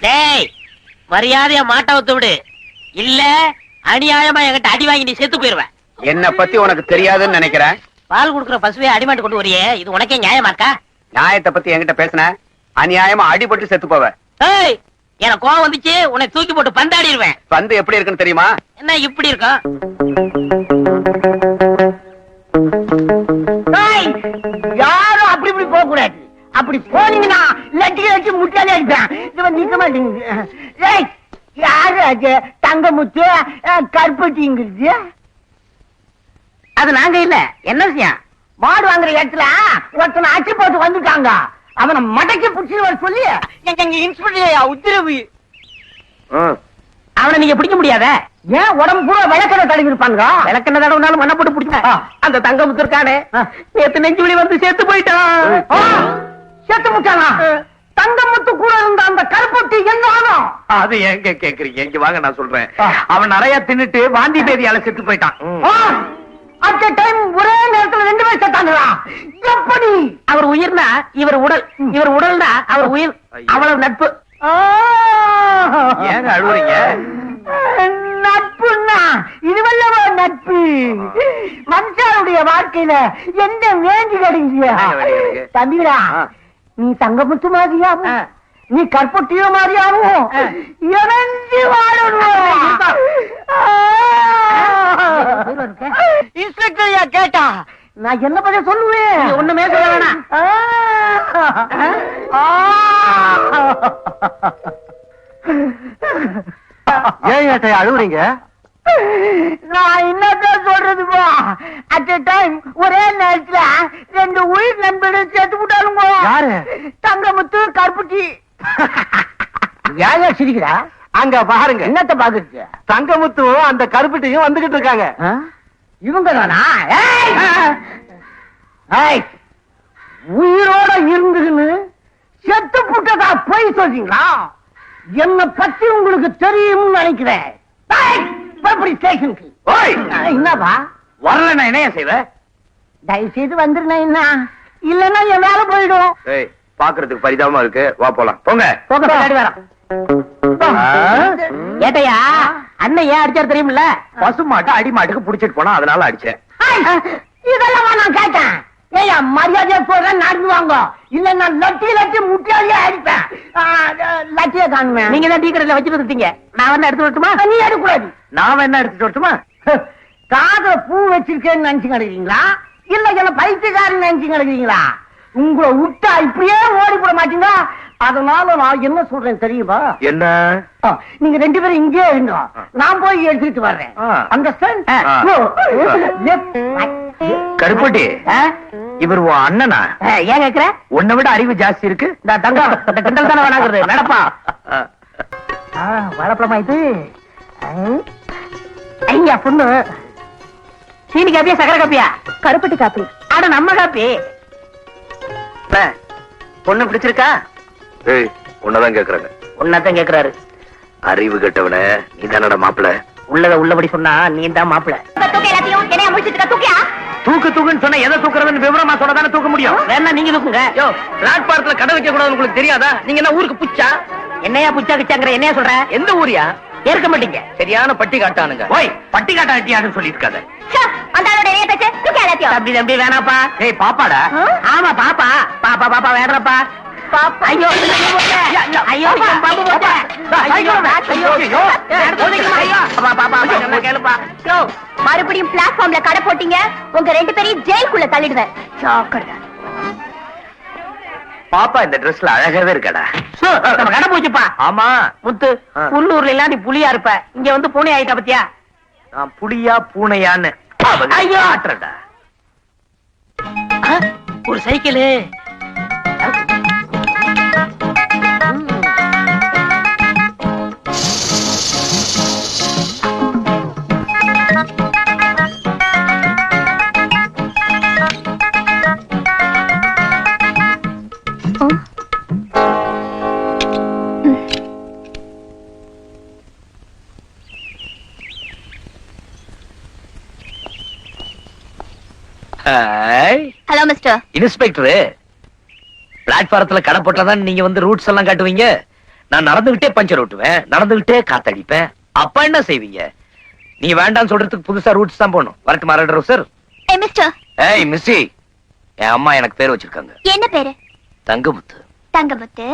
டேய் மரியாதையா மாட்ட ஒத்து விடு, இல்ல அநியாயமா என்கிட்ட அடி வாங்கி நீ செத்து போயிருவேன். என்ன பத்தி உனக்கு தெரியாதுன்னு நினைக்கிறேன். பால் குடுக்குற பசுவே அடிமாட்டு கொண்டு வரியே, இது உனக்கே நியாயமா இருக்கா? நியாயத்தை பத்தி என்கிட்ட பேசுன அநியாயமா அடிபட்டு செத்து போவ. ஏய், எனக்கு கோவம் வந்துச்சு, உன்னை தூக்கி போட்டு பந்தாடிடுவேன். பந்து எப்படி இருக்குன்னு தெரியுமா? என்ன இப்படி இருக்கும்? யாரும் அப்படி இப்படி போக கூடாது. அப்படி போனீங்கன்னா லட்டி லட்டி முட்டாளே அடிப்பேன். இவன் நிக்க மாட்டேங்குது. ஏய், யாரு அது? தங்கமுத்து கருப்பட்டிங்கிறது? அது நாங்க இல்ல. என்ன விஷயம்? மாடு வாங்குற இடத்துல ஒருத்தனை அச்சு போட்டு வந்துட்டாங்க. அவனை மடக்கி புடிச்சு சொல்லி எங்க இன்ஸ்பெக்டர் உத்தரவு. அவனை நீங்க பிடிக்க முடியாத. ஏன் உடம்பு பூரா விளக்கணை தடவி இருப்பாங்க? விளக்கெண்ண தடவுனாலும் மண்ணை போட்டு பிடிச்ச அந்த தங்கமுத்து இருக்கானே, நேத்து நெஞ்சு வலி வந்து செத்து போயிட்டான். செத்து முட்டானா? தங்கமுத்து கூட இருந்த அந்த கருப்பட்டி என்ன ஆகும்? அது எங்க கேக்குறீங்க? இங்க வாங்க, நான் சொல்றேன். அவன் நிறைய தின்னுட்டு வாந்தி பேதியால செத்து போயிட்டான். அட் டைம் ஒரே நேரத்துல 2 பேர் செத்தாங்களா? எப்படி? அவர் உயிர்னா இவர் உடல், இவர் உடல்னா அவர் உயிர். அவ்வளவு நட்பு. ஏங்க அழுவுறீங்க? நட்புன்னா இதுவல்லவா நட்பு? மனுஷனுடைய வாழ்க்கையில என்ன வேண்டி கிடைங்க? தம்பிடா, நீ தங்கமுத்து மாதிரியாவும் நீ கற்பட்டியோ மாதிரியாவும் இறங்கி வாழணும். இன்ஸ்பெக்டர் கேட்டா நான் என்ன பத்தி சொல்லுவேன்? ஒண்ணுமே சொல்ல வேணாம். ஏன் ஏட்டை அழுவுறீங்க? நான் என்னதான் சொல்றதுப்பா? அட் டைம் ஒரே நேரத்துல 2 உயிர் நண்பர்கள் செத்து விட்டாலுங்க. யாரு? தங்கமுத்து கருப்பட்டி. யாரா சிரிக்கிறா? அங்க பாருங்க. என்னத்த பாக்குறது? தங்கமுத்துவும் அந்த கருப்பட்டியும் வந்துகிட்டு இருக்காங்க. இவங்க தானா? உயிரோட இருந்துன்னு செத்து புட்டதா போய் சொல்றீங்களா? என்ன பத்தி உங்களுக்கு தெரியும் நினைக்கிறேன். ஸ்டேஷனுக்கு என்னப்பா வரல, நான் என்ன செய்வ? தயவு செய்து வந்துருந்தா என்ன, இல்லன்னா என் வேலை போயிடும். பாக்குறதுக்கு பரிதாபமா இருக்கு, வா போலாம். போங்க. ஏட்டையா, அண்ணன் ஏன் அடிச்சாரு தெரியுமில்ல? பசு மாட்டை அடி மாட்டுக்கு புடிச்சிட்டு போனா அதனால அடிச்சேன். இதெல்லாம் நான் கேட்டேன். ஏயா மரியாதையா போறேன், நடந்து வாங்க. இல்ல நான் லட்டி லட்டி முட்டியாலே அடிப்பேன். லட்டிய காணுவேன். நீங்க தான் டீ கடையில வச்சுட்டு வந்துட்டீங்க. நான் வந்து எடுத்து வரட்டுமா? நீ எடுக்கூடாது. நாம என்ன எடுத்துட்டு வரட்டுமா? காதுல பூ வச்சிருக்கேன்னு நினைச்சு கிடக்குறீங்களா? இல்ல என்ன பைத்தியக்காரன் நினைச்சு கிடக்குறீங்களா? உங்களை விட்டா இப்படியே ஓடி போட மாட்டீங்க. அதனால நான் என்ன சொல்றேன் தெரியுமா? என்ன? நீங்க 2 பேரும் இங்கே இருங்க, நான் போய் எடுத்துட்டு வர்றேன். அண்டர்ஸ்டாண்ட்? கருப்பட்டி, இவர் உன் அண்ணனா? ஏன் கேக்குற? உன்னை விட அறிவு ஜாஸ்தி இருக்கு. இந்த தங்கம் இந்த கிண்டல் தானே வேணாங்கிறது. நடப்பா. வாழைப்பழமா இது? ஐயா பொண்ணு சீனி காப்பியா சக்கரை காப்பியா? கருப்பட்டி காப்பி. ஆட நம்ம காப்பி. பொண்ணு பிடிச்சிருக்கா? உன்னதான் கேக்குறாங்க. உன்னதான் கேக்குறாரு. அறிவு கெட்டவன, நீ தானடா மாப்பிள. உள்ளத உள்ளபடி சொன்னா நீ தான் மாப்பிள. தூக்கு தூக்குன்னு சொன்னா எதை தூக்குறதுன்னு விவரமா சொன்னதானே தூக்க முடியும். வேணா நீங்க தூக்குங்க. யோ, பிளாட்பாரத்துல கடை வைக்க கூடாது உங்களுக்கு தெரியாதா? நீங்க என்ன ஊருக்கு புச்சா? என்னையா புச்சா கிச்சாங்கிற? என்னையா சொல்ற? எந்த ஊரியா? ஏற்க மாட்டீங்க. சரியான பட்டி காட்டானுங்க. ஓய், பட்டி காட்டா அட்டியான்னு சொல்லிருக்காத. தம்பி தம்பி வேணாப்பா. ஏய் பாப்பாடா. ஆமா பாப்பா. பாப்பா பாப்பா வேணாப்பா. ஐயோ ஐயோ பாம்பு போட்ட. ஐயோ ஐயோ கேளுப்பா. மறுபடியும் பிளாட்ஃபார்ம்ல கடை போட்டீங்க, உங்க 2 பேரையும் ஜெயிலுக்குள்ள தள்ளிடுவேன். பாப்பா இந்த ட்ரெஸ்ல அழகாவே இருக்கடா. நம்ம கடை போச்சுப்பா. ஆமா முத்து, உள்ளூர்ல எல்லாம் நீ புலியா இருப்ப, இங்க வந்து பூனை ஆயிட்ட பத்தியா? நான் புலியா பூனையான்னு ஐயோ ஆட்டுறடா. ஒரு சைக்கிள். Hello mister. இன்ஸ்பெக்டர், பிளாட்பாரத்துல கடை போட்டாதான் நீங்க வந்து ரூட்ஸ் எல்லாம் காட்டுவீங்க. நான் நடந்துகிட்டே பஞ்சர் ஓட்டுவேன், நடந்துகிட்டே காத்தடிப்பேன். அப்ப என்ன செய்வீங்க? நீ வேண்டாம்னு சொல்றதுக்கு புதுசா ரூட்ஸ் தான் போகணும். வரட்டுமா ரெட் ரோசர்? மிஸ்டர். ஏய் மிஸ்ஸி, என் அம்மா எனக்கு பேர் வச்சிருக்காங்க. என்ன பேரு? தங்கமுத்து. தங்கமுத்து.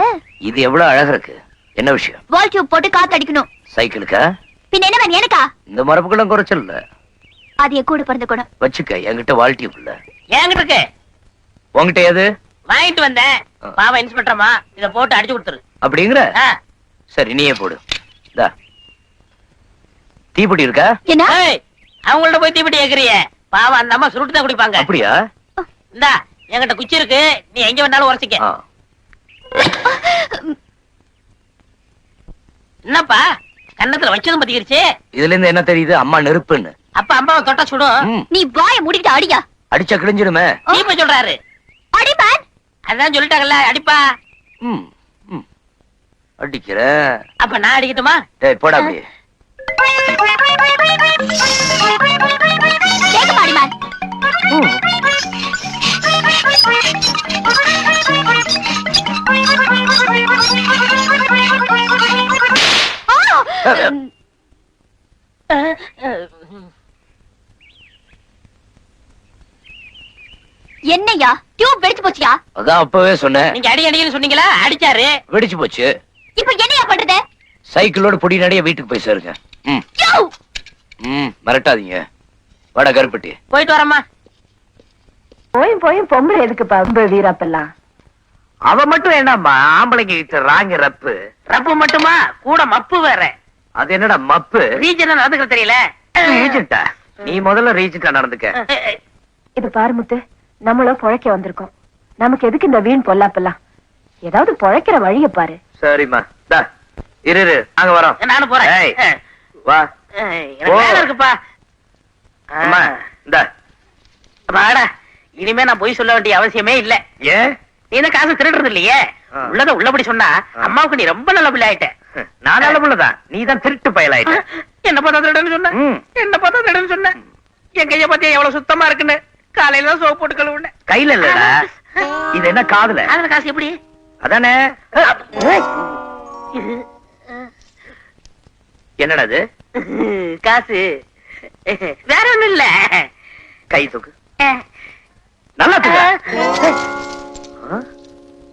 இது எவ்வளவு அழகா இருக்கு. என்ன விஷயம்? வால் டியூப் போட்டு காத்தடிக்கணும். சைக்கிளுக்கா? பின்ன என்ன வேணும் எனக்கா? இந்த மரப்புக்கெல்லாம் குறைச்சல் இல்ல. அது என் கூட பிறந்த குணம். வச்சுக்க, என்கிட்ட வால் டியூப் இல்ல. என்கிட்ட இருக்கு. உங்ககிட்ட ஏது? வாங்கிட்டு வந்தேன். பாவம் இன்ஸ்பெக்டர்மா, இத போட்டு அடிச்சு கொடுத்துரு. அப்படிங்கிற? சரி நீயே போடு. இந்தா. தீப்பெட்டி இருக்கா? என்ன? அவங்கள்ட்ட போய் தீப்பெட்டி கேக்குறிய? பாவம் அந்த அம்மா சுருட்டு தான் குடிப்பாங்க. அப்படியா? இந்தா என்கிட்ட குச்சி இருக்கு, நீ எங்க வேணாலும் உரசிக்க. ஆ. என்னப்பா கன்னத்துல வச்சதும் பத்திக்கிருச்சு? இதுல இருந்து என்ன தெரியுது? அம்மா நெருப்புன்னு. அப்ப அம்மாவை தொட்டா சுடும். ம். நீ வாயை மூடிட்டு அடியா. அடிச்சா கிழிஞ்சிடுமே. நீ போய் சொல்றாரு. அடிப்பேன். அதான் சொல்லிட்டாங்கல்ல, அடிப்பா. ம், ம். அடிக்கிற. அப்ப நான் அடிக்கட்டுமா? டேய் போடா அப்படியே. கேட்க மாடிமான். ம். என்னையா டியூப் வெடிச்சு போச்சியா? அதான் அப்பவே சொன்னேன். நீங்க அடி அடின்னு சொன்னீங்களா? அடிச்சாரு. வெடிச்சு போச்சு. இப்ப என்னையா பண்றது? சைக்கிளோட பொடி நடைய வீட்டுக்கு போய் சேருங்க. ம். யோ! ம், மிரட்டாதீங்க. வாடா கருப்பட்டி. போயிட்டு வரமா. போய் பொம்பளை எதுக்கு பம்பு வீரப்பெல்லாம்? அவ மட்டும் என்னம்மா ஆம்பளைங்க ராங்க ரப்பு. ரப்பு மட்டுமா? கூட மப்பு வேற. அது என்னடா மப்பு? ரீஜன் நடந்துக்க தெரியல. ரீஜென்ட்டா? நீ முதல்ல ரீஜென்ட்டா நடந்துக்க. இது பாரு முத்து, நம்மளும் பொழைக்க வந்திருக்கோம். நமக்கு எதுக்கு இந்த வீண் பொல்லாப்பெல்லாம்? ஏதாவது பொழைக்கிற வழிய பாரு. சரிம்மா. டா இரு இரு, அங்க வரோம். நானும் போறேன். ஏய், வா. எனக்கு வேலை இருக்குப்பா. அம்மா இந்தா. வாடா, இனிமே நான் போய் சொல்ல வேண்டிய அவசியமே இல்ல. ஏன்? நீ என்ன காசு திருடுறது இல்லையே. ஆ. உள்ளத உள்ளபடி சொன்னா அம்மாவுக்கு நீ ரொம்ப நல்ல பிள்ளை ஆயிட்ட. நான் நல்ல புள்ளதான், நீ தான் திருட்டு பயலாயிட்ட. என்ன பார்த்தா திருடுன்னு சொன்ன? ம். என்ன பார்த்தா திருடுன்னு சொன்ன? என் கைய பார்த்தா எவ்வளவு சுத்தமா இருக்குன்னு காலையில தான் சோப்பு போட்டு கழுவுனேன். கையில இல்லடா, இது என்ன காதுல? அதுல காசு எப்படி? அதானே. என்னடா இது? காசு வேற ஒண்ணும் இல்ல. கை தூக்கு. நல்லா தூக்கு. ஆ?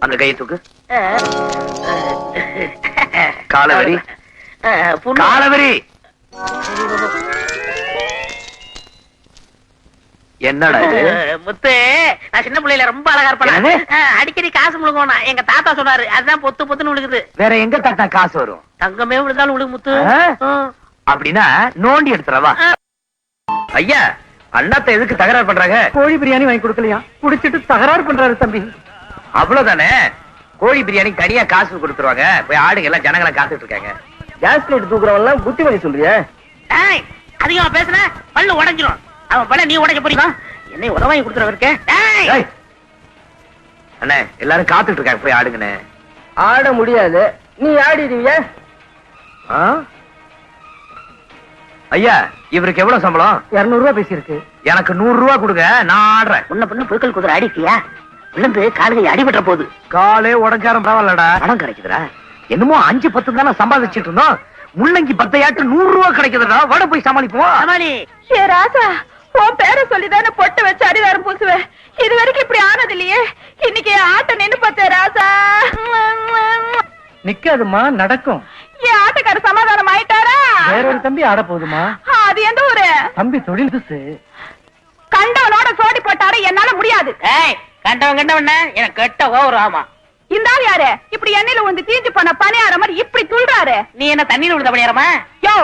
அந்த கையை தூக்கு. காலவரி. காலவரி. என்னடா இது? முத்து, நான் சின்ன பிள்ளையில ரொம்ப அழகா என்னது? இருப்பேன். அடிக்கடி காசு முழுங்கணும். எங்க தாத்தா சொன்னாரு, அதுதான் பொத்து பொத்துன்னு விழுகுது. வேற எங்க தட்டா காசு வரும்? தங்கமே விழுந்தாலும் விழுகு முத்து. ஆ? அப்படின்னா நோண்டி எடுத்துறவா. ஐயா, அண்ணாத்த எதுக்கு தகராறு பண்றாங்க? கோழி பிரியாணி வாங்கி கொடுக்கலையா? குடிச்சிட்டு தகராறு பண்றாரு தம்பி. அவ்வளவுதானே. கோழி பிரியாணி தனியா காசு கொடுத்துருவாங்க. போய் ஆடுங்க எல்லாம் ஜனங்களை காத்துட்டு இருக்காங்க. கேஸ் பிளேட் தூக்குறவெல்லாம் புத்திமதி சொல்றியா? ஏய், அதிகமா பேசுன பல்லு உடைஞ்சிரும். அவன் பல்ல நீ உடைக்க போறீங்க. என்னை உதவாங்கி கொடுத்துறவருக்கு. ஏய், அண்ணே எல்லாரும் காத்துட்டு இருக்காங்க, போய் ஆடுங்கண்ணே. ஆட முடியாது, நீ ஆடிடுவிய. ஐயா, இவருக்கு எவ்வளவு சம்பளம்? 200 ரூபாய் பேசியிருக்கு. எனக்கு 100 ரூபாய் கொடுங்க, நான் ஆடுறேன். உன்ன பொண்ணு புழுக்கல் குதிரை அடிக்கியா? விழுந்து காலுகை அடிபட்ட போகுது. காலே உடஞ்சாரம் பரவாயில்லடா. பணம் கிடைக்குதுடா. என்னமோ 5-10 தானே சம்பாதிச்சிட்டு இருந்தோம். முள்ளங்கி 10 100 ரூபாய் கிடைக்குதுடா. வட போய் சமாளிப்போம். சமாளி. ஏ ராசா, உன் பேரை சொல்லிதானே பொட்டு வச்சு அடிவாரம் பூசுவேன். இது வரைக்கும் இப்படி ஆனது இல்லையே. இன்னைக்கு ஆட்ட நின்னு பார்த்தேன் ராசா. நிக்காதுமா, நடக்கும். என் ஆட்டக்கார சமாதானம் ஆயிட்டாரா? வேற ஒரு தம்பி ஆட போகுதுமா. அது எந்த ஊரு? தம்பி தொழில் புதுசு. கண்டவனோட சோடி போட்டாரு, என்னால முடியாது. ஏய், கண்டவன் எனக்கு கெட்ட ஓவர். ஆமா, இந்த ஆள் யாரு? இப்படி எண்ணெயில வந்து தீஞ்சு போன பணியார மாதிரி இப்படி துள்றாரு. நீ என்ன தண்ணீர் விழுந்த பண்ணியாரமா? யோ,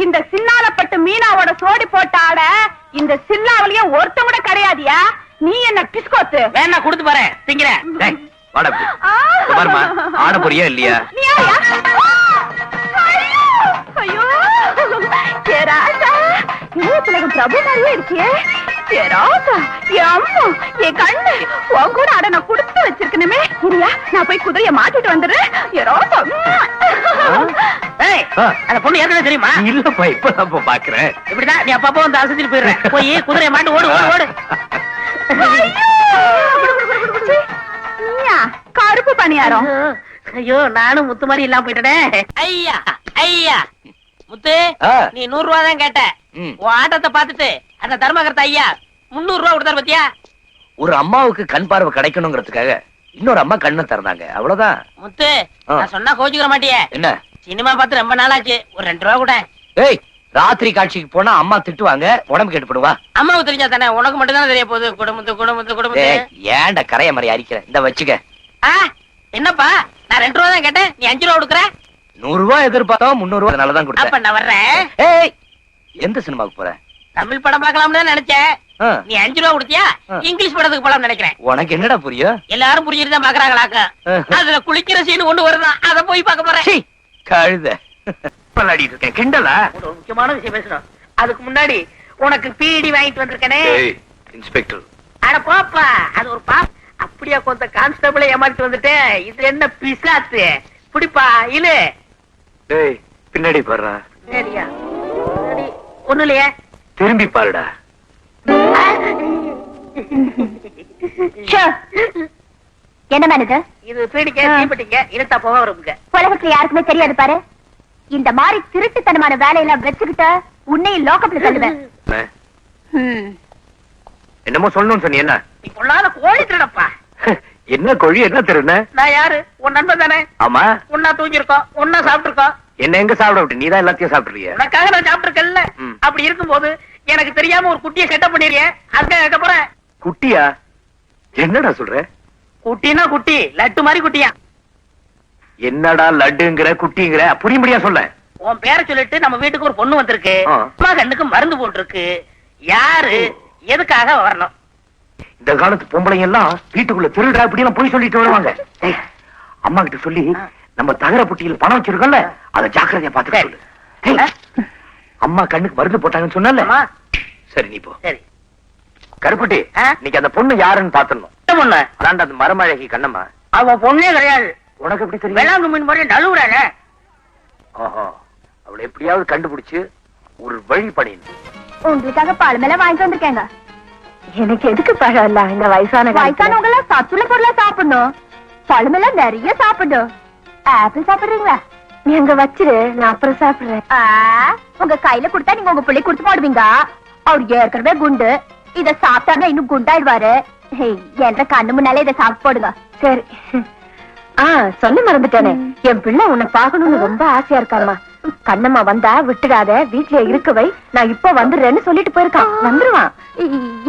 இந்த சின்னாலப்பட்டு மீனாவோட சோடி போட்ட ஆட இந்த சில்லாவிலேயே ஒருத்தம் கூட கிடையாதியா? நீ என்ன பிஸ்கோத்து? வேணா கொடுத்து பாரு, திங்கிறேன். டேய், வாடா அப்படி. இதோ பாரும்மா, ஆட போறியா இல்லையா? நீ யாரையா? ஐயோ, ஏ ராசா, இளையத்திலகம் பிரபு மாதிரியே இருக்கியே. ஏ ராசா, என் அம்மா, என் கண்ணு, உன் கூட அட நான் கொடுத்து வச்சிருக்கணுமே. இல்லையா, நான் போய் குதிரைய மாட்டிட்டு வந்துடுறேன். ஏ ராசா. ஏய், அந்த பொண்ணு ஏற்கனவே தெரியுமா? இல்லப்பா, இப்பதான் பாக்குறேன். இப்படிதான் நீ அப்பப்போ வந்து அசைச்சிட்டு போயிடுற. போய் குதிரையை மாட்டு ஓடு ஓடு ஓடு. ஐயோ! சீ, நீயா கருப்பு பணியாரம்? ஐயோ நானும் முத்து மாதிரி இல்லாம போயிட்டனே. ஐயா ஐயா முத்து, ஆ. நீ 100 ரூபா தான் கேட்ட. ம். உன் ஆட்டத்தை பார்த்துட்டு அந்த தர்மகர்த்தா ஐயா 300 ரூபா கொடுத்தாரு பத்தியா? ஒரு அம்மாவுக்கு கண் பார்வை கிடைக்கணுங்கிறதுக்காக இன்னொரு அம்மா கண்ணை திறந்தாங்க, அவ்வளவுதான். முத்து, ஆ. நான் சொன்னா கோச்சுக்கிற மாட்டியே? என்ன? சினிமா பார்த்து ரொம்ப நாளாச்சு, ஒரு 2 ரூபா கூட. ஏய், ராத்திரி காட்சிக்கு போனா அம்மா திட்டுவாங்க, உடம்பு கெட்டுப்படுவா. அம்மாவுக்கு தெரிஞ்சா தானே, உனக்கு மட்டும் தானே தெரிய போகுது. குடும்பத்து குடும்பத்து குடும்பத்து. ஏய், ஏன்டா கரைய மாதிரி அரிக்கிறேன், இந்த வச்சுக்க. ஆ, என்னப்பா நான் 2 ரூபா தான் கேட்டேன், நீ 5 ரூபா கொடுக்குற. 100 ரூபாய் எதிர்பார்த்தோம், 300 ரூபாய் அதனாலதான் அப்ப கொடுத்தேன். நான் வர்றேன். ஏய், எந்த சினிமாவுக்கு போற? தமிழ் படம் பார்க்கலாம்னு தான் நினைச்சேன். ஆ. நீ 5 ரூபா கொடுத்தியா? ஆ. இங்கிலீஷ் படத்துக்கு போலாம் நினைக்கிறேன். உனக்கு என்னடா புரியும்? எல்லாரும் புரிஞ்சுட்டு தான் பாக்குறாங்களாக்க. அதுல குளிக்கிற சீன் ஒண்ணு வருதான், அத போய் பார்க்க போறேன். சீ, கழுத விளையாடிட்டு இருக்கேன், கிண்டலா? ஒரு முக்கியமான விஷயம் பேசணும். அதுக்கு முன்னாடி உனக்கு பீடி வாங்கிட்டு வந்திருக்கனே. இன்ஸ்பெக்டர். அட போப்பா, அது ஒரு அப்படியே கொஞ்சம் கான்ஸ்டபிளை ஏமாத்திட்டு வந்துட்டேன். இது என்ன பிசாத்து? புடிப்பா இலு. ஏய், பின்னாடி பாருடா. சரியா? சரி, ஒண்ணு இல்லையே. திரும்பி பாருடா. என்ன மேனது? இது பீடிக்க தீப்பட்டிங்க, இருட்டா போக வருங்க. உலகத்துல யாருக்குமே தெரியாது பாரு. இந்த மாதிரி திருட்டுத்தனமான வேலையெல்லாம் வச்சுக்கிட்ட உன்னையும் லாக்அப்ல தள்ளுவேன். என்னமோ சொல்லணும்னு சொன்னி, என்ன? நீ பொல்லாத கோழி திருடப்பா. என்ன கோழி, என்ன திருடுன? நான் யாரு? உன் நண்பன் தானே? ஆமா. ஒன்னா தூங்கிருக்கோம், ஒன்னா சாப்பிட்டுருக்கோம். என்ன எங்க சாப்பிட விட்டு? நீதான் எல்லாத்தையும் சாப்பிட்டுறிய. உனக்காக நான் சாப்பிட்டுருக்கேன்ல. ம். அப்படி இருக்கும்போது எனக்கு தெரியாம ஒரு குட்டியை செட்டப் பண்ணிருக்கேன். அதுதான் கேட்க போறேன். குட்டியா? என்னடா சொல்ற? குட்டினா குட்டி, லட்டு மாதிரி குட்டியா. என்னடா லட்டுங்கிற குட்டிங்கிற, புரியும்படியா சொல்ல. உன் பேரை சொல்லிட்டு நம்ம வீட்டுக்கு ஒரு பொண்ணு வந்திருக்கு. ஆ. அம்மா கண்ணுக்கு மருந்து போட்டுருக்கு. யாரு எதுக்காக வரணும்? இந்த காலத்து பொம்பளைங்க எல்லாம் வீட்டுக்குள்ள திருடா இப்படி எல்லாம் போய் சொல்லிட்டு வருவாங்க. ஏய், அம்மா கிட்ட சொல்லி நம்ம தகர புட்டியில் பணம் வச்சிருக்கோம்ல, அதை ஜாக்கிரதையா பாத்துக்க சொல்லு. ஏய், அம்மா கண்ணுக்கு மருந்து போட்டாங்கன்னு சொன்னல. அம்மா, சரி, நீ போ. சரி. கருப்பட்டி, ஆ? இன்னைக்கு அந்த பொண்ணு யாருன்னு பாத்துடணும். என்ன பொண்ணு? அதான்டா அந்த மரமழகி கண்ணம்மா. அவ பொண்ணே கிடையாது. உனக்கு எப்படி தெரியும்? வெள்ளாங்கு மீன் மாதிரி நழுவுறாங்க. ஓஹோ, அவளை எப்படியாவது கண்டுபிடிச்சு ஒரு வழி பண்ணிடணும். உங்களுக்காக பழம் எல்லாம் வாங்கிட்டு வந்திருக்கேங்க. எனக்கு எதுக்கு பழம் இல்ல? இந்த வயசானவங்க எல்லாம் சத்துள்ள பொருளா சாப்பிடணும். பழம் எல்லாம் நிறைய சாப்பிடணும். ஆப்பிள் சாப்பிடுறீங்களா? நீ அங்க வச்சிரு, நான் அப்புறம் சாப்பிடுறேன். உங்க கையில கொடுத்தா நீங்க உங்க பிள்ளை கொடுத்து போடுவீங்க. அவர் ஏற்கனவே குண்டு, இத சாப்பிட்டாருன்னா இன்னும் குண்டாயிடுவாரு. என்ற கண்ணு முன்னாலே இதை சாப்பிட்டு போடுங்க. சரி. சொல்ல மறந்துட்டேனே, என் பிள்ளை உன்னை பாக்கணும்னு ரொம்ப ஆசையா இருக்காமா. கண்ணம்மா வந்தா விட்டுடாத, வீட்டுல இருக்க வை, நான் இப்ப வந்துடுறேன்னு சொல்லிட்டு போயிருக்கான். வந்துருவான்.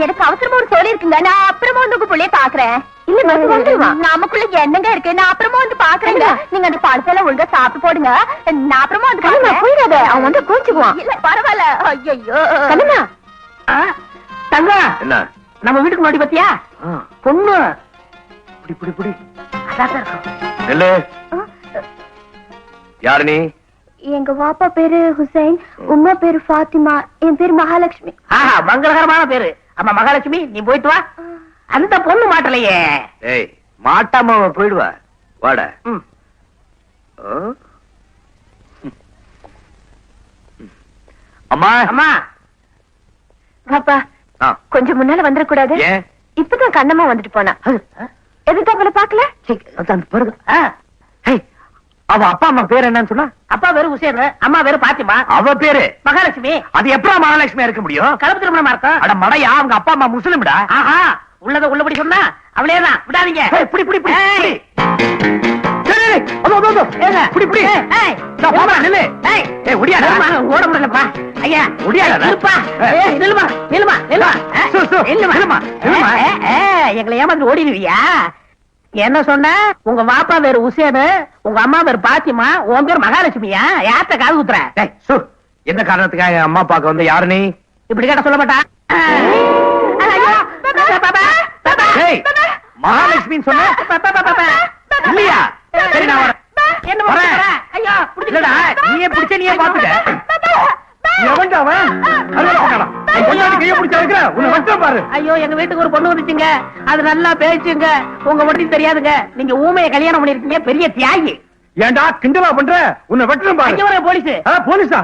எனக்கு அவசரமா ஒரு சொல்லி இருக்குங்க. நான் அப்புறமா வந்து உங்க பிள்ளைய பாக்குறேன். இல்ல, வந்து வந்துருவான். நமக்குள்ள என்னங்க இருக்கு? நான் அப்புறமா வந்து பாக்குறேங்க. நீங்க அந்த பழத்தெல்லாம் ஒழுங்கா சாப்பிட்டு போடுங்க. நான் அப்புறமா வந்து கண்ணம்மா பாக்குறேன். போயிடாத, அவன் வந்து கோச்சுக்குவான். இல்ல பரவாயில்ல. ஐயோ கண்ணம்மா, தங்கம், என்ன? நம்ம வீட்டுக்கு முன்னாடி பாத்தியா பொண்ணு? புடி புடி புடி. அதான் இருக்கும். நெல்லு. யாரு நீ? எங்க வாப்பா பேரு ஹுசைன், உம்மா பேரு ஃபாத்திமா, என் பேரு மகாலட்சுமி. ஆஹா, மங்களகரமான பேரு. அம்மா மகாலட்சுமி, நீ போயிட்டு வா. அந்த பொண்ணு மாட்டலையே. ஏய், மாட்டாம அவ போயிடுவா. வாடா. ம். அம்மா. அம்மா, பாப்பா, ஆ. கொஞ்சம் முன்னால வந்துடக்கூடாது? ஏன்? இப்பதான் கண்ணம்மா வந்துட்டு போனா. எதுக்கு அவளை பாக்கல? ஆ, அவ அப்பா அம்மா பேர் என்னன்னு சொன்னா? அப்பா பேரு ஹுசேன், அம்மா பேரு பாத்திமா. அவ பேரு மகாலட்சுமி. அது எப்படா மகாலட்சுமியா இருக்க முடியும்? கலப்பு திருமணமா இருக்கும். அட மடையா, அவங்க அப்பா அம்மா முஸ்லிம்டா. ஆஹா, உள்ளத உள்ளபடி சொன்னா அவளேதான். விடாதீங்க. ஏய், புடி புடி புடி. ஏய். புடி. டேய், டேய், அதோ அதோ அதோ. ஏங்க, புடி புடி. ஏய், இதோ போடா, நில்லு. ஏய், ஏய், ஒடியாடா. நில்லுமா, ஓட முடியலப்பா. ஐயா, ஒடியாடா. நில்லுப்பா. ஏய். ஏய், நில்லுமா, நில்லுமா, நில்லுமா. சு, சு, நில்லுமா, நில்லுமா. எங்களை ஏமாந்து ஓடிடுவியா? என்ன சொன்ன? உங்க வாப்பா பேரு ஹுசேனு, உங்க அம்மா பேரு பாத்திமா, உன் பேரு மகாலட்சுமியா? யார்த்த காது குத்துற? டேய், சு, எந்த காரணத்துக்காக என் அம்மா பார்க்க வந்து யாரு நீ? இப்படி கேட்ட சொல்ல மாட்டா. ஐயோ, பாப்பா, பாப்பா, ஏய், மகாலட்சுமின்னு சொன்ன? இல்லையா? சரி, நான் வரேன். என்ன வரேன். பண்ற? ஐயோ, இல்லடா, நீயே பிடிச்ச நீயே பாத்துக்க. எவன்டா அவன்? அருவாளை கொண்டாடா. என் பொண்டாட்டி கையை பிடிச்சா இருக்கிற, உன்னை வச்சா பாரு. ஐயோ, எங்க வீட்டுக்கு ஒரு பொண்ணு வந்துச்சுங்க. அது நல்லா பேசுங்க. உங்க மட்டும் தெரியாதுங்க. நீங்க ஊமைய கல்யாணம் பண்ணிருக்கீங்க, பெரிய தியாகி. ஏன்டா கிண்டலா பண்ற? உன்னை வெட்டணும் பாரு. அங்க வர போலீஸ். போலீஸா?